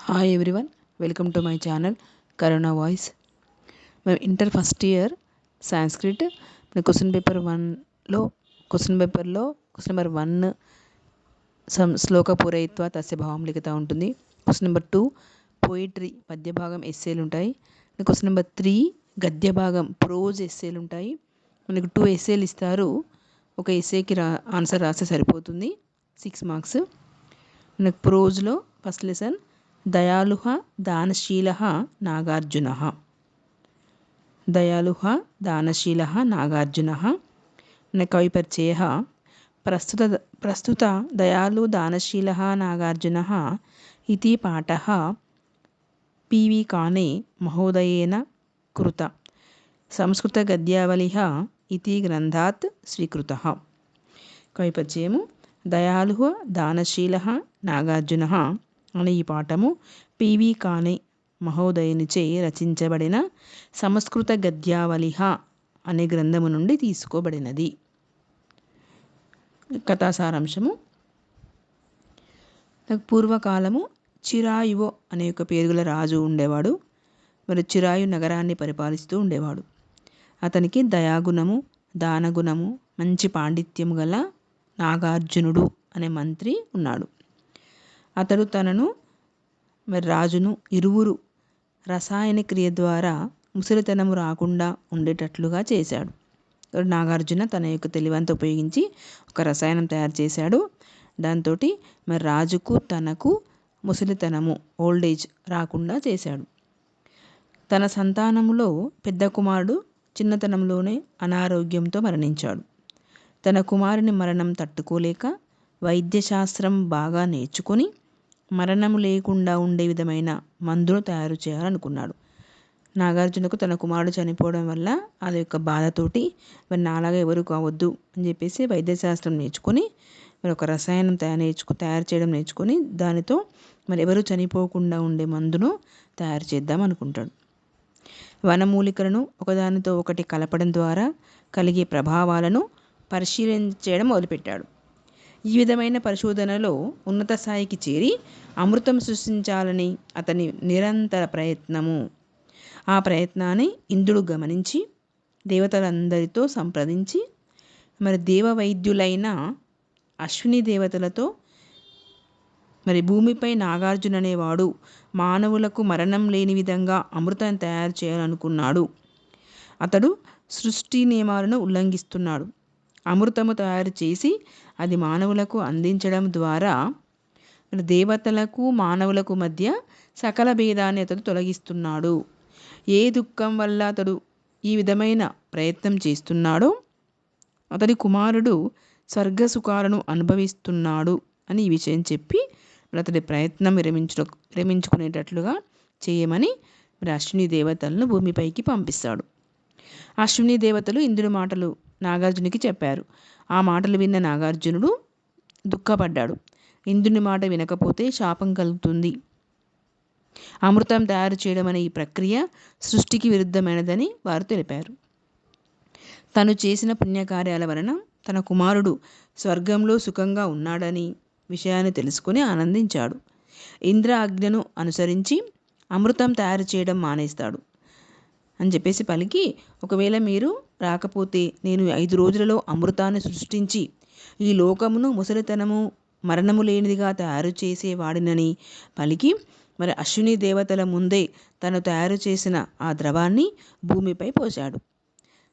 Hi everyone, welcome to my channel Corona Voice. మేము inter first year Sanskrit question paper 1లో question number 1 శ్లోక పూరయిత్వ తస్య భావం లిఖిత ఉంటుంది. క్వశ్చన్ నెంబర్ 2 పోయిటరీ పద్య భాగం ఎస్సేలు ఉంటాయి. క్వశ్చన్ నెంబర్ 3 గద్య భాగం ప్రోజ్ ఎస్సేలు ఉంటాయి. మనకు 2 ఎస్సేలు ఇస్తారు. ఒక ఎస్సేకి ఆన్సర్ రాస్తే సరిపోతుంది. 6 మార్క్స్. మనకు ప్రోజ్లో ఫస్ట్ లెసన్ దయాళుః దానశీలః నాగార్జునః. దయాళుః దానశీలः నాగార్జునः. కవి పరిచయః ప్రస్తుత దయాళు దానశీలः నాగార్జునः इति पाठः पी.वी. काणे महोदयेन कृत संस्कृतगद्यावलिः इति ग्रन्थात् स्वीकृतः. కవి పరిచయము దయాళుః దానశీలः నాగార్జునः అనే ఈ పాఠము పి.వి. కాణే మహోదయునిచే రచించబడిన సంస్కృత గద్యావలిహ అనే గ్రంథము నుండి తీసుకోబడినది. కథాసారాంశము. పూర్వకాలము చిరాయువు అనే ఒక పేరుగల రాజు ఉండేవాడు. మరి చిరాయు నగరాన్ని పరిపాలిస్తూ ఉండేవాడు. అతనికి దయాగుణము, దానగుణము, మంచి పాండిత్యము గల నాగార్జునుడు అనే మంత్రి ఉన్నాడు. అతడు తనను మరి రాజును ఇరువురు రసాయన క్రియ ద్వారా ముసలితనము రాకుండా ఉండేటట్లుగా చేశాడు. నాగార్జున తన యొక్క తెలివంతా ఉపయోగించి ఒక రసాయనం తయారు చేశాడు. దాంతో మరి రాజుకు తనకు ముసలితనము ఓల్డేజ్ రాకుండా చేశాడు. తన సంతానములో పెద్ద కుమారుడు చిన్నతనంలోనే అనారోగ్యంతో మరణించాడు. తన కుమారుని మరణం తట్టుకోలేక వైద్యశాస్త్రం బాగా నేర్చుకొని మరణము లేకుండా ఉండే విధమైన మందును తయారు చేయాలనుకున్నాడు. నాగార్జునకు తన కుమారుడు చనిపోవడం వల్ల అది యొక్క బాధతోటి మరి నాలాగా ఎవరు కావద్దు అని చెప్పేసి వైద్యశాస్త్రం నేర్చుకొని మరి ఒక రసాయనం తయారు చేయడం నేర్చుకొని దానితో మరి ఎవరు చనిపోకుండా ఉండే మందును తయారు చేద్దాం అనుకుంటాడు. వనమూలికలను ఒకదానితో ఒకటి కలపడం ద్వారా కలిగే ప్రభావాలను పరిశీలించడం మొదలుపెట్టాడు. ఈ విధమైన పరిశోధనలో ఉన్నత స్థాయికి చేరి అమృతం సృష్టించాలని అతని నిరంతర ప్రయత్నము. ఆ ప్రయత్నాన్ని ఇంద్రుడు గమనించి దేవతలందరితో సంప్రదించి మరి దేవవైద్యులైన అశ్విని దేవతలతో మరి భూమిపై నాగార్జున అనేవాడు మానవులకు మరణం లేని విధంగా అమృతం తయారు చేయాలనుకున్నాడు. అతడు సృష్టి నియమాలను ఉల్లంఘిస్తున్నాడు. అమృతము తయారు చేసి అది మానవులకు అందించడం ద్వారా దేవతలకు మానవులకు మధ్య సకల భేదాన్ని అతడు తొలగిస్తున్నాడు. ఏ దుఃఖం వల్ల అతడు ఈ విధమైన ప్రయత్నం చేస్తున్నాడో అతడి కుమారుడు స్వర్గ సుఖాలను అనుభవిస్తున్నాడు అని ఈ విషయం చెప్పి అతడి ప్రయత్నం విరమించుకునేటట్లుగా చేయమని మరి అశ్విని దేవతలను భూమిపైకి పంపిస్తాడు. అశ్విని దేవతలు ఇంద్రుడి మాటలు నాగార్జునికి చెప్పారు. ఆ మాటలు విన్న నాగార్జునుడు దుఃఖపడ్డాడు. ఇంద్రుని మాట వినకపోతే శాపం కలుగుతుంది. అమృతం తయారు చేయడం అనే ఈ ప్రక్రియ సృష్టికి విరుద్ధమైనదని వారు తెలిపారు. తను చేసిన పుణ్యకార్యాల వలన తన కుమారుడు స్వర్గంలో సుఖంగా ఉన్నాడని విషయాన్ని తెలుసుకుని ఆనందించాడు. ఇంద్ర ఆజ్ఞను అనుసరించి అమృతం తయారు చేయడం మానేస్తాడు అని చెప్పేసి పలికి, ఒకవేళ మీరు రాకపోతే నేను 5 రోజులలో అమృతాన్ని సృష్టించి ఈ లోకమును ముసలితనము మరణము లేనిదిగా తయారు చేసేవాడినని పలికి మరి అశ్విని దేవతల ముందే తను తయారు చేసిన ఆ ద్రవాన్ని భూమిపై పోశాడు.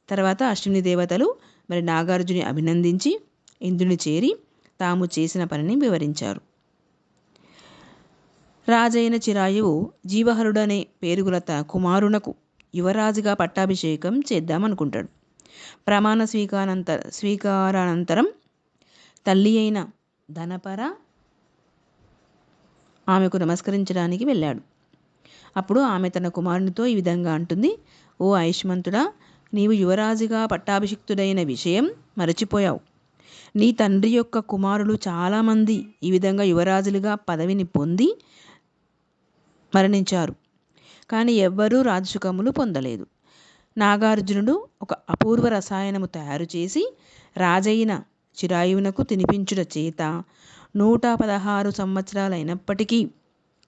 తర్వాత అశ్విని దేవతలు మరి నాగార్జుని అభినందించి ఇంద్రుని చేరి తాము చేసిన పనిని వివరించారు. రాజైన చిరాయువు జీవహరుడనే పేరుగుల తన కుమారునకు యువరాజుగా పట్టాభిషేకం చేద్దామనుకుంటాడు. ప్రమాణ స్వీకారానంతరం తల్లి అయిన ధనపర ఆమెకు నమస్కరించడానికి వెళ్ళాడు. అప్పుడు ఆమె తన కుమారునితో ఈ విధంగా అంటుంది: ఓ ఆయుష్మంతుడా, నీవు యువరాజుగా పట్టాభిషిక్తుడైన విషయం మరచిపోయావు. నీ తండ్రి యొక్క కుమారులు చాలామంది ఈ విధంగా యువరాజులుగా పదవిని పొంది మరణించారు. కానీ ఎవ్వరూ రాజసుఖములు పొందలేదు. నాగార్జునుడు ఒక అపూర్వ రసాయనము తయారు చేసి రాజైన చిరాయువునకు తినిపించుట చేత 116 సంవత్సరాలైనప్పటికీ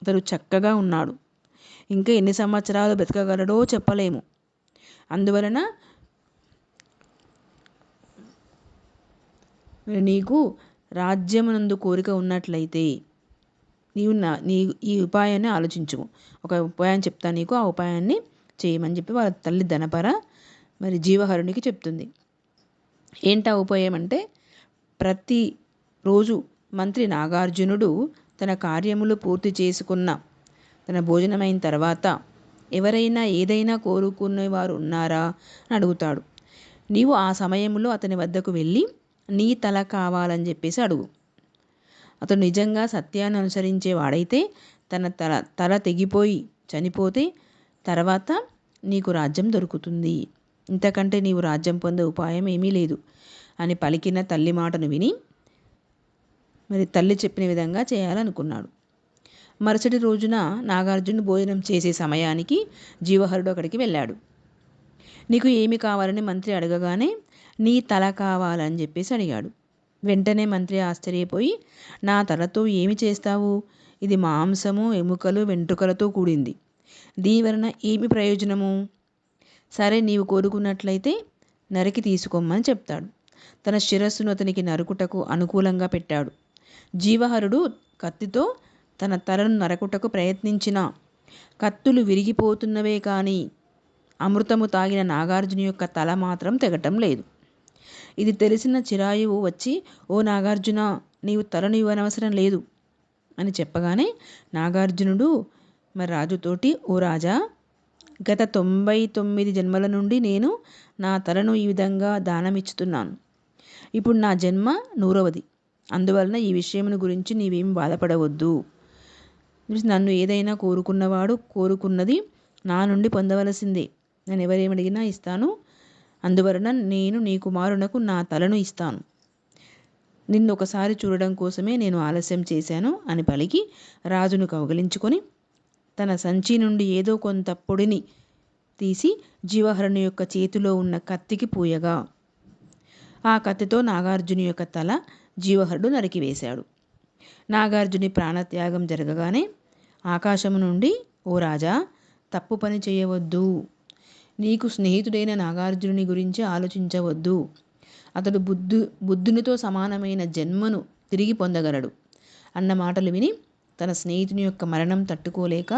అతడు చక్కగా ఉన్నాడు. ఇంకా ఎన్ని సంవత్సరాలు బ్రతకగలడో చెప్పలేము. అందువలన నీకు రాజ్యమునందు కోరిక ఉన్నట్లయితే నీ ఈ ఉపాయాన్ని ఆలోచించు. ఒక ఉపాయం చెప్తాను నీకు, ఆ ఉపాయాన్ని చేయమని చెప్పి వాళ్ళ తల్లి ధనపర మరి జీవహరునికి చెప్తుంది. ఏంటా ఉపాయం అంటే, ప్రతి రోజు మంత్రి నాగార్జునుడు తన కార్యములు పూర్తి చేసుకున్న తన భోజనమైన తర్వాత ఎవరైనా ఏదైనా కోరుకునేవారు ఉన్నారా అని అడుగుతాడు. నీవు ఆ సమయంలో అతని వద్దకు వెళ్ళి నీ తల కావాలని చెప్పేసి అడుగు. అతడు నిజంగా సత్యాన్ని అనుసరించేవాడైతే తన తల తెగిపోయి చనిపోతే తర్వాత నీకు రాజ్యం దొరుకుతుంది. ఇంతకంటే నీవు రాజ్యం పొందే ఉపాయం ఏమీ లేదు అని పలికిన తల్లి మాటను విని మరి తల్లి చెప్పిన విధంగా చేయాలనుకున్నాడు. మరుసటి రోజున నాగార్జునుడు భోజనం చేసే సమయానికి జీవహరుడు అక్కడికి వెళ్ళాడు. నీకు ఏమి కావాలని మంత్రి అడగగానే నీ తల కావాలని చెప్పేసి అడిగాడు. వెంటనే మంత్రి ఆశ్చర్యపోయి, నా తలతో ఏమి చేస్తావు? ఇది మాంసము, ఎముకలు, వెంట్రుకలతో కూడింది. దీని వలన ఏమి ప్రయోజనము? సరే, నీవు కోరుకున్నట్లయితే నరికి తీసుకోమని చెప్తాడు. తన శిరస్సును అతనికి నరుకుటకు అనుకూలంగా పెట్టాడు. జీవహరుడు కత్తితో తన తలను నరకుటకు ప్రయత్నించిన కత్తులు విరిగిపోతున్నవే కానీ అమృతము తాగిన నాగార్జుని యొక్క తల మాత్రం తెగటం లేదు. ఇది తెలిసిన చిరాయువు వచ్చి, ఓ నాగార్జున, నీవు తలను ఇవ్వనవసరం లేదు అని చెప్పగానే నాగార్జునుడు మరి రాజుతోటి, ఓ రాజా, గత 99 జన్మల నుండి నేను నా తలను ఈ విధంగా దానమిచ్చుతున్నాను. ఇప్పుడు నా జన్మ 100వది. అందువలన ఈ విషయమును గురించి నీవేమి బాధపడవద్దు. నన్ను ఏదైనా కోరుకున్నవాడు కోరుకున్నది నా నుండి పొందవలసిందే. నేను ఎవరేమడిగినా ఇస్తాను. అందువలన నేను నీ కుమారునకు నా తలను ఇస్తాను. నిన్ను ఒకసారి చూడడం కోసమే నేను ఆలస్యం చేశాను అని పలికి రాజును కౌగిలించుకొని తన సంచి నుండి ఏదో కొంత పొడిని తీసి జీవహరుని యొక్క చేతిలో ఉన్న కత్తికి పూయగా ఆ కత్తితో నాగార్జుని యొక్క తల జీవహరుడు నరికివేశాడు. నాగార్జుని ప్రాణత్యాగం జరగగానే ఆకాశము నుండి, ఓ రాజా, తప్పు పని చేయవద్దు. నీకు స్నేహితుడైన నాగార్జునుని గురించి ఆలోచించవద్దు. అతడు బుద్ధునితో సమానమైన జన్మను తిరిగి పొందగలడు అన్న మాటలు విని తన స్నేహితుని యొక్క మరణం తట్టుకోలేక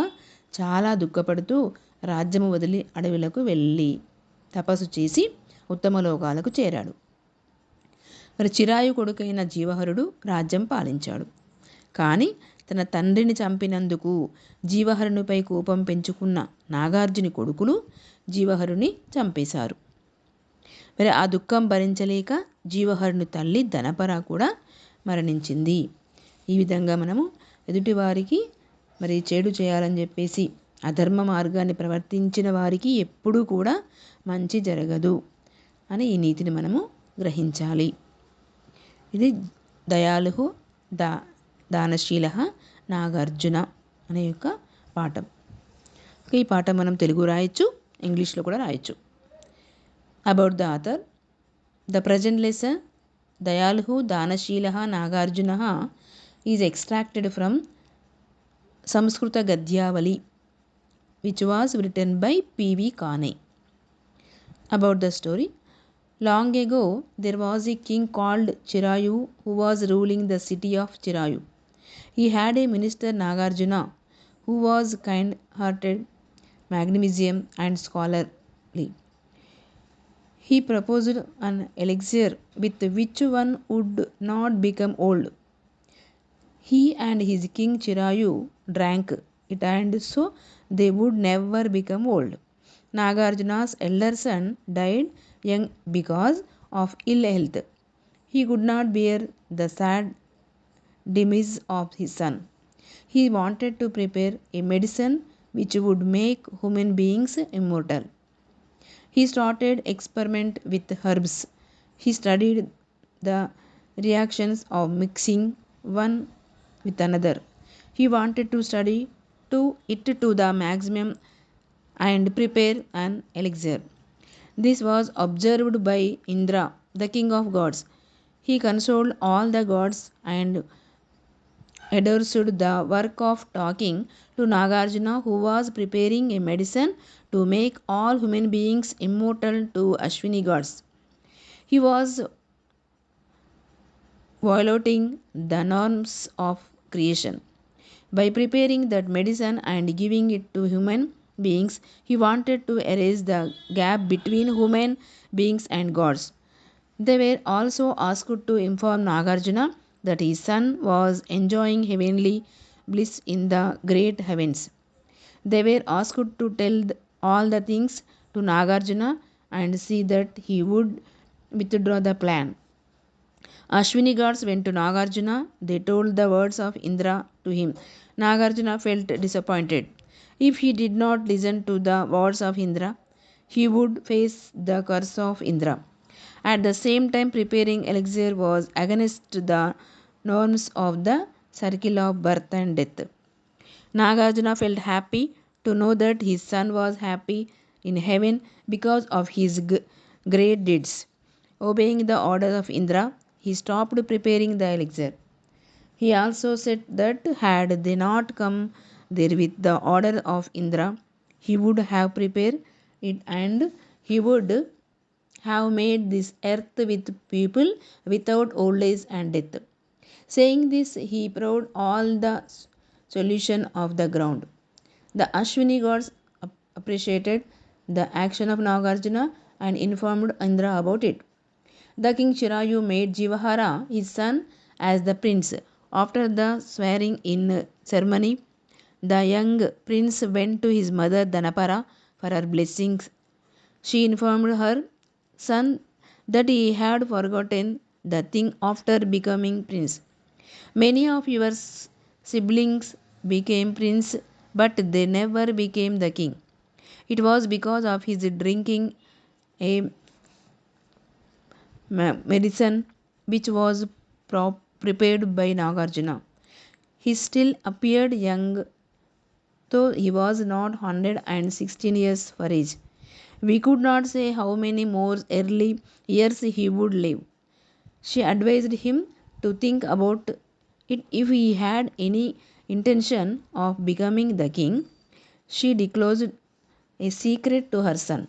చాలా దుఃఖపడుతూ రాజ్యము వదిలి అడవులకు వెళ్ళి తపస్సు చేసి ఉత్తమ లోకాలకు చేరాడు. మరి చిరాయు కొడుకైన జీవహరుడు రాజ్యం పాలించాడు. కానీ తన తండ్రిని చంపినందుకు జీవహరునిపై కోపం పెంచుకున్న నాగార్జుని కొడుకులు జీవహరుని చంపేశారు. మరి ఆ దుఃఖం భరించలేక జీవహరుని తల్లి ధనపర కూడా మరణించింది. ఈ విధంగా మనము ఎదుటివారికి మరి చెడు చేయాలని చెప్పేసి అధర్మ మార్గాన్ని ప్రవర్తించిన వారికి ఎప్పుడూ కూడా మంచి జరగదు అని ఈ నీతిని మనము గ్రహించాలి. ఇది దయాళు దానశీల నాగార్జున అనే యొక్క పాఠం. ఈ పాఠం మనం తెలుగు రాయొచ్చు, ఇంగ్లీష్లో కూడా రాయొచ్చు. About the author. The present lesson Dayalu Danasheela Nagarjuna is extracted from Samskrita Gadyavali which was written by P.V. Kane. About the story. Long ago, there was a king called Chirayu who was ruling the city of Chirayu. He had a minister Nagarjuna who was kind-hearted, magnanimous and scholarly. He proposed an elixir with which one would not become old. He and his king Chirayu drank it, and so they would never become old. Nagarjuna's elder son died young because of ill health. He could not bear the sad demise of his son. He wanted to prepare a medicine which would make human beings immortal. He started experiment with herbs. He studied the reactions of mixing one with another. He wanted to study it to the maximum and prepare an elixir. This was observed by Indra, the king of gods. He consulted all the gods and endorsed the work of talking to Nagarjuna, who was preparing a medicine to make all human beings immortal to Ashwini gods. He was violating the norms of creation. By preparing that medicine and giving it to human beings, he wanted to erase the gap between human beings and gods. They were also asked to inform Nagarjuna that his son was enjoying heavenly bliss in the great heavens. They were asked to tell all the things to Nagarjuna and see that he would withdraw the plan. Ashwini gods went to Nagarjuna. They told the words of Indra to him. Nagarjuna felt disappointed. If he did not listen to the words of Indra, he would face the curse of Indra. At the same time, preparing elixir was against the norms of the circle of birth and death. Nagarjuna felt happy to know that his son was happy in heaven because of his great deeds. Obeying the order of Indra, he stopped preparing the elixir. He also said that had they not come there with the order of Indra, he would have prepared it and he would have made this earth with people without old age and death. Saying this, he poured all the solution of the ground. The Ashwini gods appreciated the action of Nagarjuna and informed Indra about it. The king Chirayu made Jivahara, his son, as the prince. After the swearing in ceremony, the young prince went to his mother Dhanapara for her blessings. She informed her son that he had forgotten the thing after becoming prince. Many of your siblings became prince, but they never became the king. It was because of his drinking a medicine which was prepared by Nagarjuna. He still appeared young, though he was not 116 years for age. We could not say how many more early years he would live. She advised him to think about it if he had any intention of becoming the king. She disclosed a secret to her son.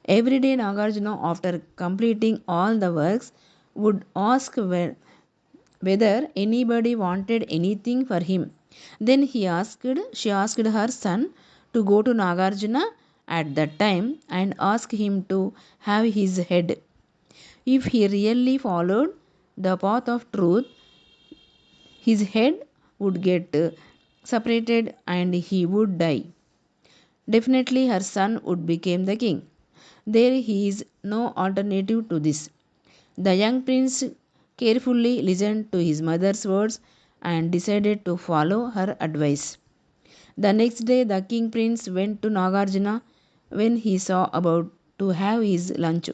Every day, Nagarjuna, after completing all the works, would ask whether anybody wanted anything for him. Then she asked her son to go to Nagarjuna at that time and ask him to have his head. If he really followed the path of truth, his head would get separated and he would die. Definitely, her son would become the king. There is no alternative to this. The young prince carefully listened to his mother's words and decided to follow her advice. The next day, the king prince went to Nagarjuna when he saw about to have his lunch.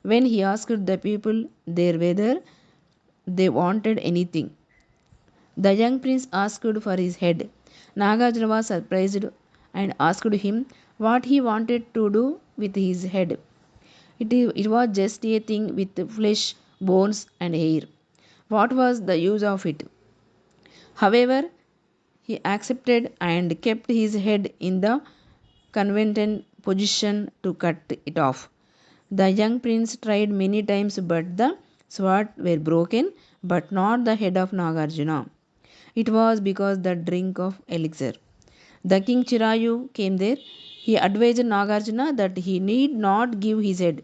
When he asked the people there whether they wanted anything, the young prince asked for his head. Nagarjuna was surprised and asked him what he wanted to do with his head. It was just a thing with flesh, bones, and hair. What was the use of it? However, he accepted and kept his head in the convenient position to cut it off. The young prince tried many times, but the sword were broken, but not the head of Nagarjuna. It was because the drink of elixir. The king Chirayu came there. He advised Nagarjuna that he need not give his head.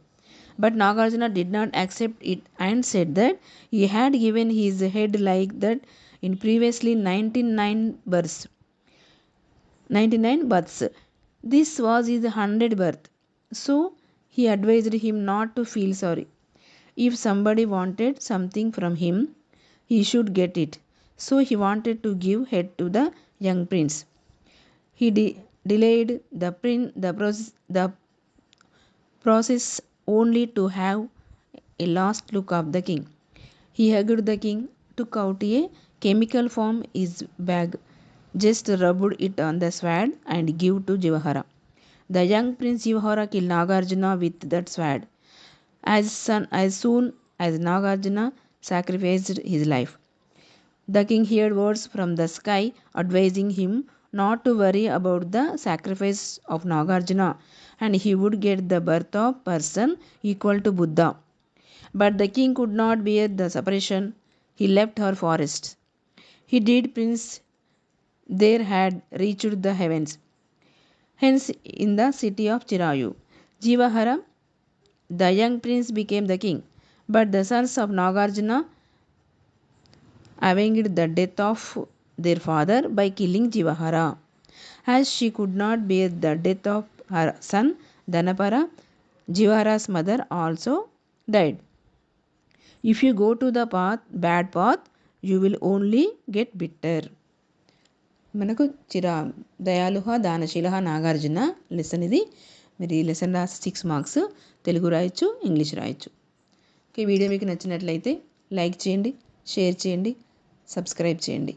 But Nagarjuna did not accept it and said that he had given his head like that in previously 99 births. This was his 100th birth. So he advised him not to feel sorry. If somebody wanted something from him, he should get it. So he wanted to give head to the young prince. He delayed the process only to have a last look of the king. He hugged the king, took out a chemical from his bag, just rubbed it on the sword and gave to Jivahara. The young prince Jivahara killed Nagarjuna with that sword. As soon as Nagarjuna sacrificed his life, The king heard words from the sky advising him not to worry about the sacrifice of Nagarjuna and he would get the birth of person equal to Buddha. But the king could not bear the separation. He left her forest. He did prince there had reached the heavens. Hence, in the city of Chirayu, Jivahara, the young prince became the king. But the sons of Nagarjuna avenged the death of their father by killing Jivahara. As she could not bear the death of her son Dhanapara, Jivahara's mother also died. If you go to the bad path, you will only get bitter. మనకు దయాలుహ దానశీలహ Nagarjuna lesson ఇది. మీరు ఈ lesson రాసి 6 marks Telugu రాయొచ్చు, English రాయొచ్చు. ఈ video మీకు నచ్చినట్లయితే లైక్ చేయండి, షేర్ చేయండి, సబ్స్క్రైబ్ చేయండి.